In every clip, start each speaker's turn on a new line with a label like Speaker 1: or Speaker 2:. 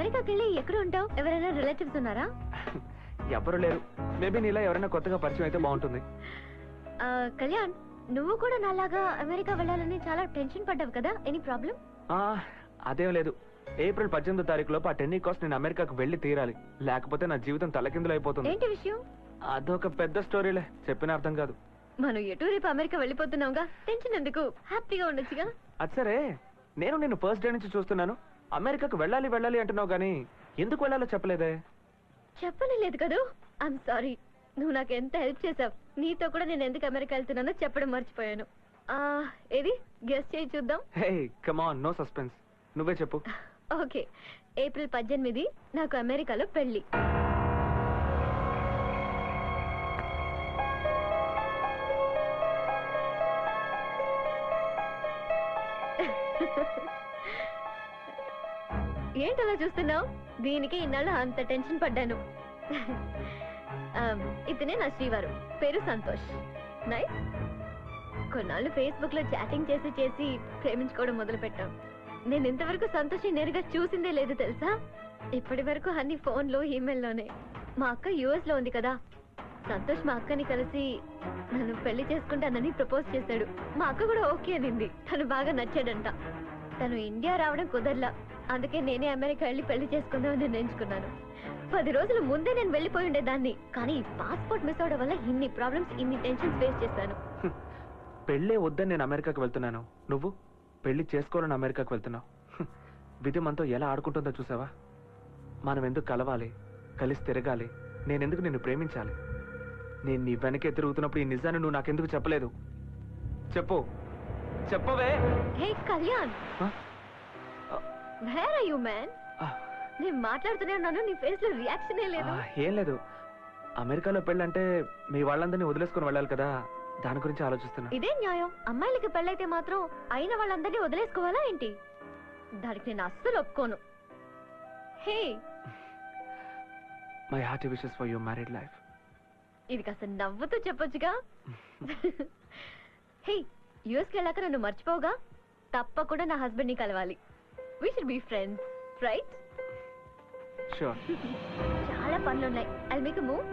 Speaker 1: అమెరికాకి వెళ్ళి ఎక్కడ ఉంటావు? ఎవరైనా రిలేటివ్స్ ఉన్నారా?
Speaker 2: ఎవరు లేరు. మేబీ నీలా ఎవరైనా కొత్తగా పరిచయం అయితే బాగుంటుంది.
Speaker 1: కళ్యాణ్, నువ్వు కూడా నాలాగా అమెరికా వెళ్ళాలని చాలా టెన్షన్ పడ్డావు కదా, ఎనీ ప్రాబ్లం?
Speaker 2: అదేం లేదు. ఏప్రిల్ 18వ తారీఖు లోపు ఆ టెన్నీ కాస్ట్ నేను అమెరికాకు వెళ్ళి తీరాలి, లేకపోతే నా జీవితం తలకిందులు అయిపోతుంది.
Speaker 1: ఏంటి విషయం?
Speaker 2: అదొక పెద్ద స్టోరీలే, చెప్పిన అర్థం కాదు.
Speaker 1: మనం ఎటు రేపు అమెరికా వెళ్ళిపోతున్నావుగా, టెన్షన్ ఎందుకు, హ్యాపీగా ఉండొచ్చుగా.
Speaker 2: అది సరే, నేను నిన్ను ఫస్ట్ డే నుంచి చూస్తున్నాను, అమెరికాకు వెళ్ళాలి వెళ్ళాలి అంటున్నావు గానీ ఎందుకు వెళ్ళాలో చెప్పలేదే.
Speaker 1: చెప్పలేదు కదూ, ఐఎమ్ సారీ. నువ్వు నాకు ఎంత హెల్ప్ చేసావు. నీతో కూడా నేను ఎందుకు అమెరికా వెళ్తున్నానో చెప్పడం మర్చిపోయాను. ఏది గెస్ చేయి చూద్దాం.
Speaker 2: Hey come on, no suspense, నువ్వే చెప్పు.
Speaker 1: ఓకే, ఏప్రిల్ 18 నాకు అమెరికాలో పెళ్లి. ఏంటలా చూస్తున్నావు? దీనికి ఇన్నాళ్ళు అంత టెన్షన్ పడ్డాను. ఇతనే నా శ్రీవారు, పేరు సంతోష్. నైస్. కొన్నాళ్ళు ఫేస్బుక్ లో చాటింగ్ చేసి చేసి ప్రేమించుకోవడం మొదలు పెట్టాం. నేను ఇంతవరకు సంతోష్ నేరుగా చూసిందే లేదు తెలుసా. ఇప్పటి వరకు అన్ని ఫోన్లో ఈమెయిల్లోనే. మా అక్క యుఎస్ లో ఉంది కదా, సంతోష్ మా అక్కని కలిసి నన్ను పెళ్లి చేసుకుంటానని ప్రపోజ్ చేశాడు. మా అక్క కూడా ఓకే అనింది. తను బాగా నచ్చాడంట. తను ఇండియా రావడం కుదరలా, అందుకే నేనే అమెరికా వెళ్ళి పెళ్లి చేసుకుందామని నిర్ణయించుకున్నాను. 10 రోజుల ముందే నేను వెళ్ళిపోయి ఉండేదాన్ని, కానీ పాస్పోర్ట్ మిస్ అవడం వల్ల ఇన్ని ప్రాబ్లమ్స్, ఇన్ని టెన్షన్స్ ఫేస్ చేశాను.
Speaker 2: పెళ్ళే వద్దని నేను అమెరికాకు వెళ్తున్నాను, నువ్వు పెళ్లి చేసుకోవాలని అమెరికాకు వెళ్తున్నావు. విధి మనతో ఎలా ఆడుకుంటుందో చూసావా. మనం ఎందుకు కలవాలి, కలిసి తిరగాలి, నేనెందుకు నిన్ను ప్రేమించాలి. నేను నీ వెనకే తిరుగుతున్నప్పుడు ఈ నిజాన్ని నువ్వు నాకెందుకు చెప్పలేదు? చెప్పు, చెప్పవే.
Speaker 1: Hey Kalyan, where are you man? నేను మాట్లాడుతూనే ఉన్నాను, నీ ఫేస్ లో రియాక్షన్ లేదు.
Speaker 2: ఏం లేదు, అమెరికాలో పెళ్ళంటే మీ వాళ్ళందరినీ వదిలేసుకుని వెళ్ళాలి కదా, దాని గురించి ఆలోచిస్తున్నా.
Speaker 1: ఇదే న్యాయం. అమ్మాయిలకి పెళ్ళైతే మాత్రం అయిన వాళ్ళందరినీ వదిలేసుకోవాలా ఏంటి? దానికి నేను అస్సలు ఒప్పుకోను. Hey,
Speaker 2: my heart wishes for your married life.
Speaker 1: ఇది కాస్త నవ్వుతూ చెప్పొచ్చుగా. హే, యూఎస్కి వెళ్ళాక నన్ను మర్చిపోగా. తప్పకుండా నా హస్బెండ్ ని కలవాలి. We should be friends, right?
Speaker 2: Sure.
Speaker 1: చాలా పనులున్నాయి. I'll make a move.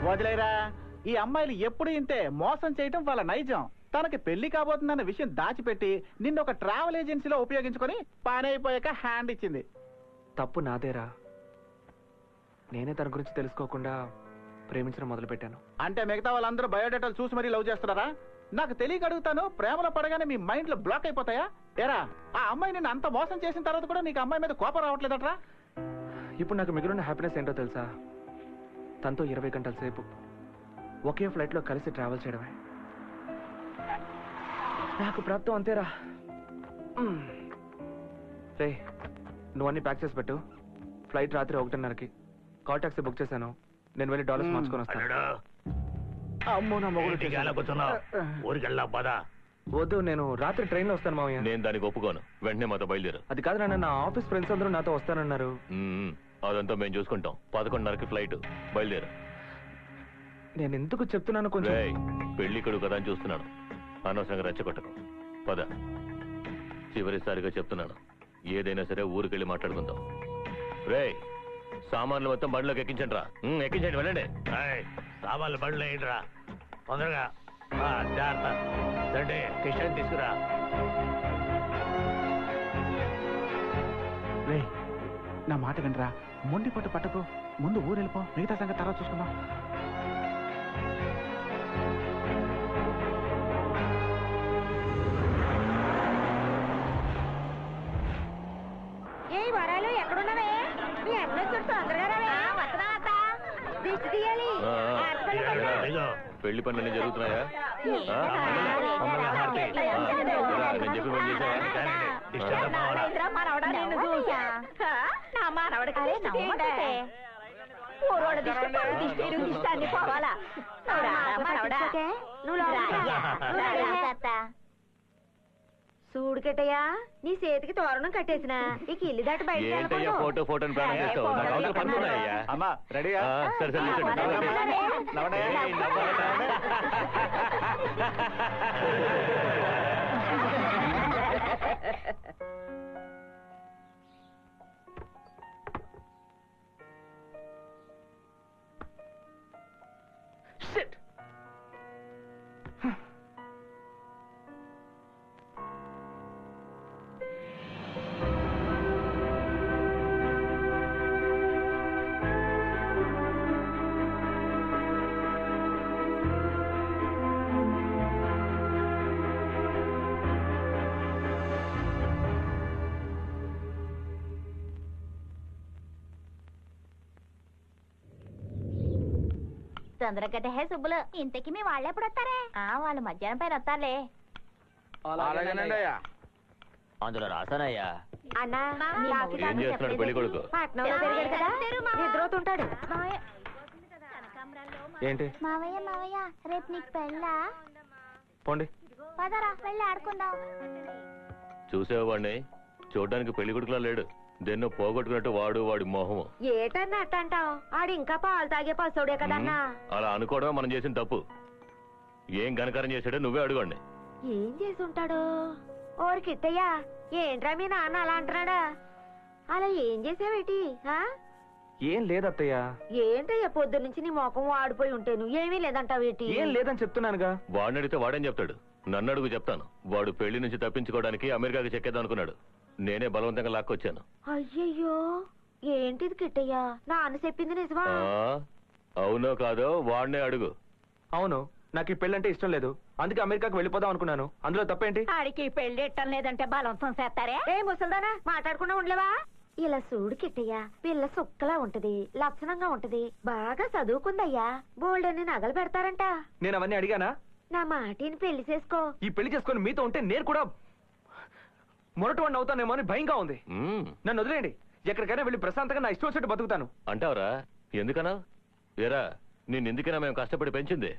Speaker 3: వదిలేరా, ఈ అమ్మాయిలు ఎప్పుడు ఇంతే మోసం చేయటం వాళ్ళ నైజం. తనకి పెళ్లి కాబోతుందన్న విషయం దాచిపెట్టి నిన్ను ఒక ట్రావెల్ ఏజెన్సీలో ఉపయోగించుకొని పని అయిపోయాక హ్యాండ్ ఇచ్చింది.
Speaker 2: తప్పు నాదేరా, నేనే తన గురించి తెలుసుకోకుండా ప్రేమించడం మొదలు పెట్టాను.
Speaker 3: అంటే మిగతా వాళ్ళందరూ బయోడేటాలు చూసి మరీ లవ్ చేస్తున్నారా? నాకు తెలియక అడుగుతాను, ప్రేమలో పడగానే మీ మైండ్ లో బ్లాక్ అయిపోతాయా? ఏరా, ఆ అమ్మాయి నిన్ను అంత మోసం చేసిన తర్వాత కూడా నీకు అమ్మాయి మీద కోపం రావట్లేదట్రా?
Speaker 2: ఇప్పుడు నాకు మిగిలిన హ్యాపీనెస్ ఏంటో తెలుసా? తనతో 20 గంటల సేపు ఒకే ఫ్లైట్లో కలిసి ట్రావెల్ చేయడమే. నాకు ప్రాప్తం అంతేరా. రే, నువ్వు అన్ని ప్యాక్ చేసి పెట్టు. ఫ్లైట్ రాత్రి 1:30కి. కాల్ టాక్సీ బుక్ చేశాను, నేను వెళ్ళి డాలర్స్ మార్చుకొని వస్తాను.
Speaker 3: అమ్మో నా మొగుడు.
Speaker 4: ఊరికెళ్ళా పదా.
Speaker 2: వద్దు, నేను రాత్రి ట్రైన్ లో వస్తాను మావయ్య.
Speaker 4: నేను దానికి ఒప్పుకోను, వెంటనే మాతో బయలుదేరు.
Speaker 2: అది కాదు నాన్న, నా ఆఫీస్ ఫ్రెండ్స్ అందరూ నాతో వస్తానన్నారు.
Speaker 4: అదంతా మేము చూసుకుంటాం. 11:30కి ఫ్లైట్, బయలుదేరు.
Speaker 2: నేను ఎందుకు చెప్తున్నాను, కొంచెం
Speaker 4: పెళ్లి కొడు కదా అని చూస్తున్నాను, అనవసరంగా రెచ్చగొట్టకు. పద, చివరిసారిగా చెప్తున్నాను, ఏదైనా సరే ఊరికెళ్ళి మాట్లాడుకుందాం. రే, సామాన్లు మొత్తం బండిలోకి ఎక్కించండి రా. ఎక్కించండి, వెళ్ళండి. సామాన్లు బండిలో వేయండి రా, తొందరగా. జాగ్రత్త, రండి, కిషన్ తీసుకురా.
Speaker 3: రే, నా మాట వినరా, మొండి పట్టు పట్టకు. ముందు ఊరు వెళ్ళిపో, మిగతా సంగతి తర్వాత చూసుకుందాం.
Speaker 5: ఏ వరాలు ఎక్కడున్నావే? నీ అక్కడ చుట్టూ అందరూ వస్తున్నా అత్త, దిష్టి తీయాలి.
Speaker 4: పెళ్లి పనులన్నీ జరుగుతున్నాయా? నేను చెప్పి పని చేశావా?
Speaker 5: మనవడా నిన్ను చూసా? నా మనవడికి ఊరోడ దిష్టి దిష్టి అన్ని పోవాలా? మనవడా, చూడుకెట్టయ్యా నీ చేతికి తోరణం కట్టేసిన ఇక ఇల్లు దాటి బయట
Speaker 4: ఏంటయ్యా ఫోటోని ప్రాణం చేస్తావు నాకు అవతల పనులు ఉన్నాయ్యా
Speaker 3: అమ్మా రెడీయా
Speaker 4: సరే సరే కూర్చోండి. ఏయ్, నవ్వాలా?
Speaker 2: Shit!
Speaker 5: తొందరగడ్డ హే సుబ్బులు ఇంతకి మీ వాళ్ళు ఎప్పుడు వస్తారే వాళ్ళు మధ్యాహ్నం పైన వస్తారులే
Speaker 3: అలాగేనండి అయ్యా
Speaker 4: అందులో రాసానయ్యా
Speaker 5: అన్నా
Speaker 4: ఏం చేస్తున్నాడు పెళ్లి కొడుకు?
Speaker 5: పట్నంలో పెరిగాడు కదా నిద్రవుతుంటాడు
Speaker 2: ఏంటి
Speaker 5: మావయ్య మావయ్య రేపు నీకు పెళ్ళా
Speaker 2: పోండి.
Speaker 5: పదరా వెళ్ళి ఆడుకుందాం
Speaker 4: చూసేవా వాడిని? చూడడానికి పెళ్లి కొడుకులా లేడు. దేన్నో పోగొట్టుకున్నట్టు వాడి మోహము.
Speaker 5: ఏటన్నా అట్టంటావు ఆడు ఇంకా పాలు తాగే పసోడే కదన్నా
Speaker 4: అలా అనుకోవడమే మనం చేసిన తప్పు. ఏం ఘనకారం చేశాడో నువ్వే అడుగండి.
Speaker 5: ఏం చేసి ఉంటాడు ఓరికిట్టయ్యా ఏంట్రా మీ నాన్న అలా అంటున్నాడా అలా ఏం చేసావేటి
Speaker 2: ఏం లేదత్తయ్య.
Speaker 5: ఏంటయ్యా పొద్దు నుంచి నీ ముఖం వాడిపోయి ఉంటే నువ్వు ఏమీ లేదంటావేటి
Speaker 2: ఏం లేదని చెప్తున్నానుగా.
Speaker 4: వాడిని అడిగితే వాడేం చెప్తాడు? నన్ను అడుగు చెప్తాను. వాడు పెళ్లి నుంచి తప్పించుకోవడానికి అమెరికాకి చెక్కేద్దాం అనుకున్నాడు. నేనే బలవంతంగా లాక్కొచ్చాను.
Speaker 5: అయ్యయ్యో ఏంటిది కిట్టయ్యా నాన్న చెప్పింది నిజమా
Speaker 4: అవునో కాదో వాడినే అడుగు.
Speaker 2: అవును, నాకు ఈ పెళ్ళంటే ఇష్టం లేదు. అందుకే అమెరికాకు వెళ్ళిపోదాం అనుకున్నాను. అందులో తప్పేంటి?
Speaker 5: ఆడికి పెళ్లి ఎట్టం లేదంటే బలవంతం చేస్తారే ఏ ముసల్దానా మాట్లాడకుండా ఉండలేవా ఇలా చూడు కిట్టయ్యా పిల్ల సుక్కలా ఉంటది లక్షణంగా ఉంటది బాగా చదువుకుందయ్యా బోల్డన్ని నగలు పెడతారంట
Speaker 2: నేను అవన్నీ అడిగానా?
Speaker 5: నా మాటిని పెళ్లి చేసుకో
Speaker 2: ఈ పెళ్లి చేసుకుని మీతో ఉంటే నేను కూడా మొరటవాడిని అవుతానేమో అని భయంగా ఉంది. నన్ను వదిలేయండి. ఎక్కడికైనా వెళ్ళి ప్రశాంతంగా నా ఇష్టం వచ్చినట్టు బతుకుతాను.
Speaker 4: అంటావరా? ఎందుకనా? ఏరా నిన్నెందుకైనా మేము కష్టపడి పెంచింది.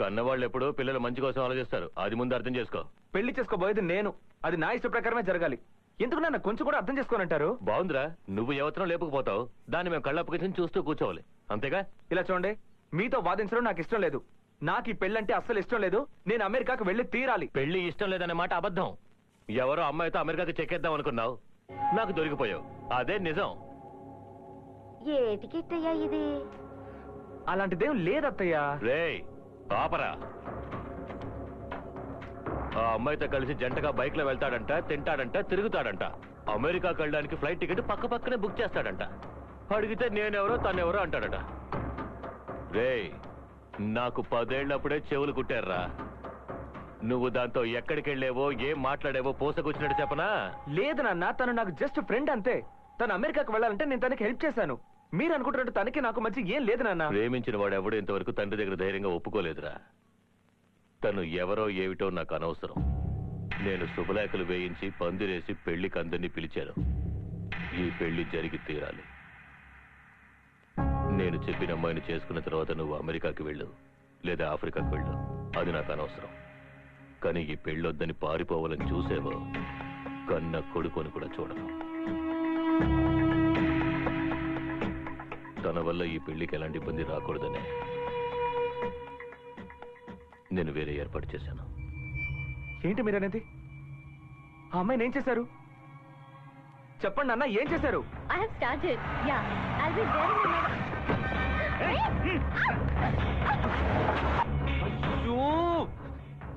Speaker 4: కన్నవాళ్ళు ఎప్పుడూ పిల్లల మంచి కోసం ఆలోచిస్తారు. అది ముందు అర్థం చేసుకో.
Speaker 2: పెళ్లి చేసుకోబోయేది నేను. అది నా ఇష్ట ప్రకారమే జరగాలి. ఎందుకు నన్ను కొంచెం కూడా అర్థం చేసుకోనంటారు?
Speaker 4: బాగుందిరా, నువ్వు ఎవరితో లేపుకుపోతావు. దాన్ని మేము కళ్ళప్పగించి చూస్తూ కూర్చోవాలి, అంతేగా?
Speaker 2: ఇలా చూడండి, మీతో వాదించడం నాకు ఇష్టం లేదు. నాకు ఈ పెళ్ళంటే అస్సలు ఇష్టం లేదు. నేను అమెరికాకు వెళ్ళి తీరాలి.
Speaker 4: పెళ్లి ఇష్టం లేదనే మాట అబద్ధం. ఎవరో అమ్మాయితో అమెరికాకి చెక్కేద్దాం అనుకున్నావు, నాకు దొరికిపోయావు. అదే నిజం.
Speaker 5: ఏటికిట్టయ్యా ఇది
Speaker 2: అలాంటిదేం లేదత్తయ్యా.
Speaker 4: రేయ్ ఆపరా. ఆ అమ్మాయితో కలిసి జంటగా బైక్ లో వెళ్తాడంట, తింటాడంట, తిరుగుతాడంట. అమెరికాకి వెళ్ళడానికి ఫ్లైట్ టికెట్ పక్క పక్కనే బుక్ చేస్తాడంట. అడిగితే నేనెవరో తనెవరో అంటాడట. రేయ్ నాకు 10 ఏళ్లప్పుడే చెవులు కుట్టారా. నువ్వు దాంతో ఎక్కడికి వెళ్ళేవో ఏం మాట్లాడేవో పోసకొచ్చినట్టు చెప్పనా?
Speaker 2: లేదు నాన్న, తను నాకు జస్ట్ ఫ్రెండ్ అంతే. తను అమెరికాకు వెళ్ళాలంటే నేను తనకి హెల్ప్ చేశాను. మీరు అనుకుంటున్నట్టు తనకి నాకు మధ్య ఏం లేదు నాన్న.
Speaker 4: ప్రేమించిన వాడు ఎవడు ఇంతవరకు తండ్రి దగ్గర ధైర్యంగా ఒప్పుకోలేదురా. తను ఎవరో ఏమిటో నాకు అనవసరం. నేను శుభలేఖలు వేయించి పందిరేసి పెళ్లికి అందరినీ పిలిచాను. ఈ పెళ్లి జరిగి తీరాలి. నేను చెప్పిన అమ్మాయిని చేసుకున్న తర్వాత నువ్వు అమెరికాకి వెళ్ళు, లేదా ఆఫ్రికాకి వెళ్ళు, అది నాకు అనవసరం. కానీ ఈ పెళ్ళొద్దని పారిపోవాలని చూసేవో కన్న కొడుకుని కూడా చూడను. తన వల్ల ఈ పెళ్లికి ఎలాంటి ఇబ్బంది రాకూడదని నేను వేరే ఏర్పాటు చేశాను.
Speaker 2: ఏంటి మీరనేది? ఆ అమ్మాయిని ఏం చేశారు? చెప్పండి అన్న, ఏం చేశారు?
Speaker 1: I have started. Yeah, I'll be there in a minute.
Speaker 2: అయ్యో,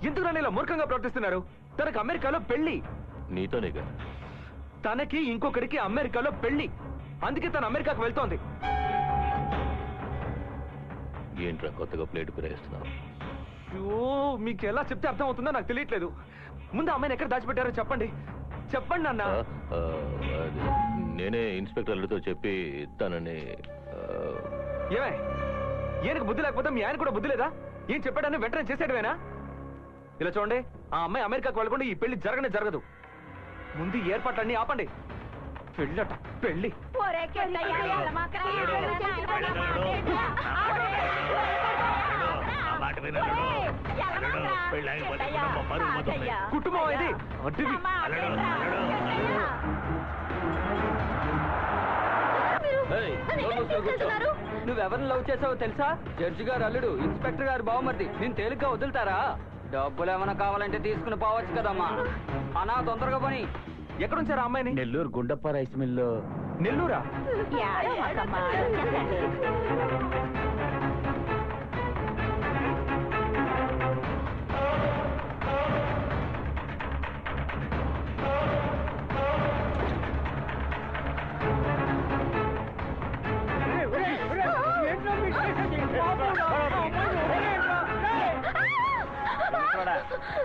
Speaker 2: ఎందుకు నన్ను ఇలా మూర్ఖంగా ప్రవర్తిస్తున్నారు? తనకు అమెరికాలో పెళ్లి.
Speaker 4: నీతోనేగా?
Speaker 2: తనకి ఇంకొకరికి అమెరికాలో పెళ్లి. అందుకే తను అమెరికాకు వెళ్తోంది.
Speaker 4: ఏంట్రా కొత్తగా ప్లేట్ పిరేస్తున్నావు?
Speaker 2: అయ్యో, మీకు ఎలా చెప్తే అర్థం అవుతుందో నాకు తెలియట్లేదు. ముందు అమ్మాయిని ఎక్కడ దాచిపెట్టారో చెప్పండి. చెప్పండి అన్న.
Speaker 4: అది నేనే ఇన్స్పెక్టర్లతో చెప్పి తనని
Speaker 2: ఏమే, ఈయనకు బుద్ధి లేకపోతే మీ ఆయన కూడా బుద్ధి లేదా? ఏం చెప్పాడని వెంటనే చేసేటవేనా? ఇలా చూడండి, ఆ అమ్మాయి అమెరికాకు వెళ్ళకుండా ఈ పెళ్లి జరగనే జరగదు. ముందు ఈ ఏర్పాట్లన్నీ ఆపండి. పెళ్ళట పెళ్లి.
Speaker 4: మాట
Speaker 2: కుటుంబం ఇది అడ్డువి.
Speaker 6: నువ్వెవరిని లవ్ చేసావో తెలుసా? జడ్జి గారు అల్లుడు, ఇన్స్పెక్టర్ గారు బావమర్ది. నేను తేలిగ్గా వదులుతారా? డబ్బులు ఏమైనా కావాలంటే తీసుకుని పోవచ్చు కదమ్మా. అనా తొందరగా పని.
Speaker 2: ఎక్కడుంచారా అమ్మాయిని?
Speaker 3: Nellore Gundappa rice mill.
Speaker 2: నెల్లూరా?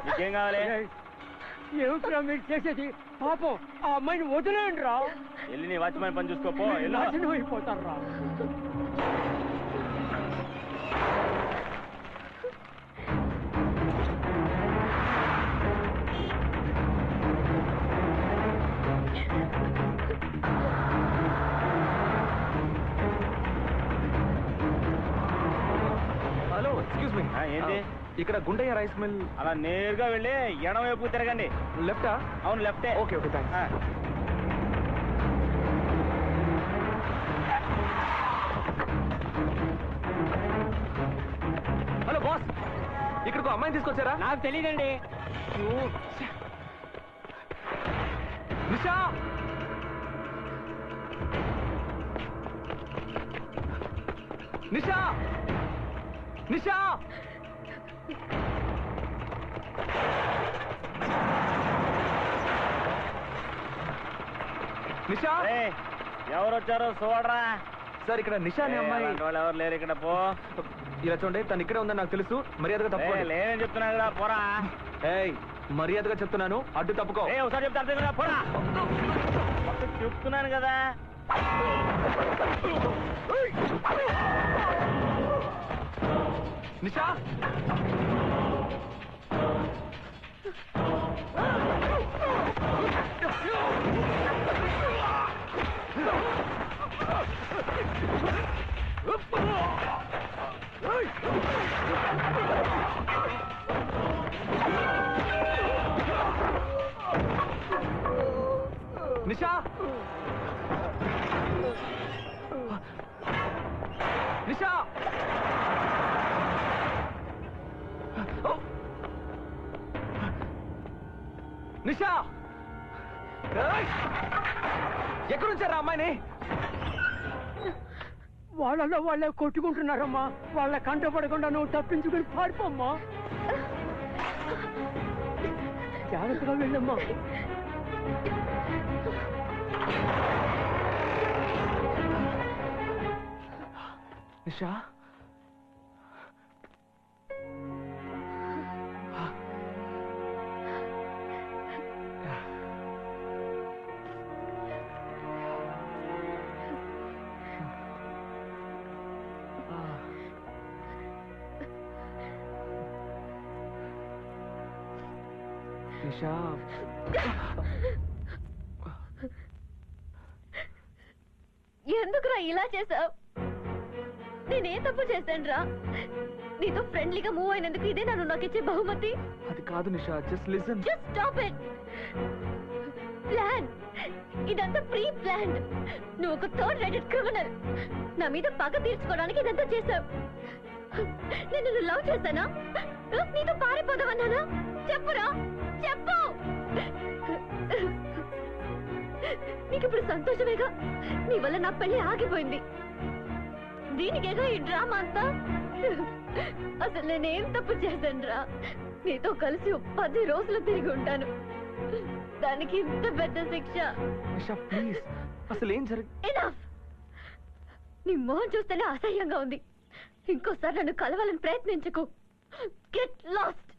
Speaker 3: నీకేం కావాలి?
Speaker 6: ఏమిట్రా మీరు చేసేది? పాపం ఆ అమ్మాయిని వదిలేండి రా.
Speaker 3: వెళ్ళి నీ వాచ్మెన్ పని చూసుకోపో.
Speaker 6: నాశనం అయిపోతారు రా.
Speaker 2: Hello, excuse me.
Speaker 3: ఏంటి?
Speaker 2: ఇక్కడ గుండయ్య రైస్ మిల్.
Speaker 3: అలా నేరుగా వెళ్ళి ఎడమవైపు తిరగండి.
Speaker 2: లెఫ్టా?
Speaker 3: అవును, లెఫ్టే.
Speaker 2: Okay okay, thanks. Hello boss, ఇక్కడికి అమ్మాయిని తీసుకొచ్చారా?
Speaker 6: నాకు తెలియదండి.
Speaker 2: నిషా, నిషా, నిషా. నిషా,
Speaker 3: ఎవరు వచ్చారు చూడరా.
Speaker 2: సార్ ఇక్కడ నిషా అనే అమ్మాయి.
Speaker 3: వాళ్ళు ఎవరు లేరు ఇక్కడ. పో.
Speaker 2: ఇలా చూడండి, తను ఇక్కడే ఉందని నాకు తెలుసు. మర్యాదగా తప్పుకోండి.
Speaker 3: లేదని చెప్తున్నా కదా, పోరా.
Speaker 2: ఏయ్, మర్యాదగా చెప్తున్నాను, అడ్డు తప్పుకో.
Speaker 3: ఒకసారి చెప్తా, పోరా. చెప్తున్నాను కదా.
Speaker 2: నిషా, నిషా, నిషా. నిషా, ఎక్కడుంచారా అమ్మాయిని?
Speaker 6: వాళ్ళలో వాళ్ళే కొట్టుకుంటున్నారమ్మా. వాళ్ళ కంట పడకుండా నువ్వు తప్పించుకుని పారిపోమ్మా. జాగ్రత్తగా వెళ్ళమ్మా.
Speaker 2: నిషా, నిషా.
Speaker 1: ఎందుకురా ఇలా చేసావు? నేనే తప్పు చేశాను రా? నీతో ఫ్రెండ్లీగా మూవ్ అయినందుకు ఇదే నన్ను నాకు ఇచ్చే బహుమతి?
Speaker 2: అది కాదు Nisha, just listen.
Speaker 1: Just stop it. Plan ఇదంతా ప్రీ ప్లాన్. నువ్వు ఒక థర్డ్ రేటెడ్ క్రిమినల్. నా మీద పగ తీర్చుకోవడానికి ఇదంతా చేశావు. నేను నిన్ను లవ్ చేశానా? నీతో పారిపోదామన్నానా? చెప్పురా, చెప్పు. నీకు ఇప్పుడు సంతోషమేగా? నీ వల్ల నా పెళ్లి ఆగిపోయింది. దీనికేగా ఈ డ్రామా అంతా? అసలు నేనేం తప్పు చేశాను రా? నీతో కలిసి 10 రోజులు తిరిగి ఉంటాను. దానికి ఇంత పెద్ద శిక్ష?
Speaker 2: నిషా ప్లీజ్, అసలు ఏం
Speaker 1: ఎనఫ్. నీ మొహం చూస్తేనే అసహ్యంగా ఉంది. ఇంకోసారి నన్ను కలవాలని ప్రయత్నించకు. Get lost.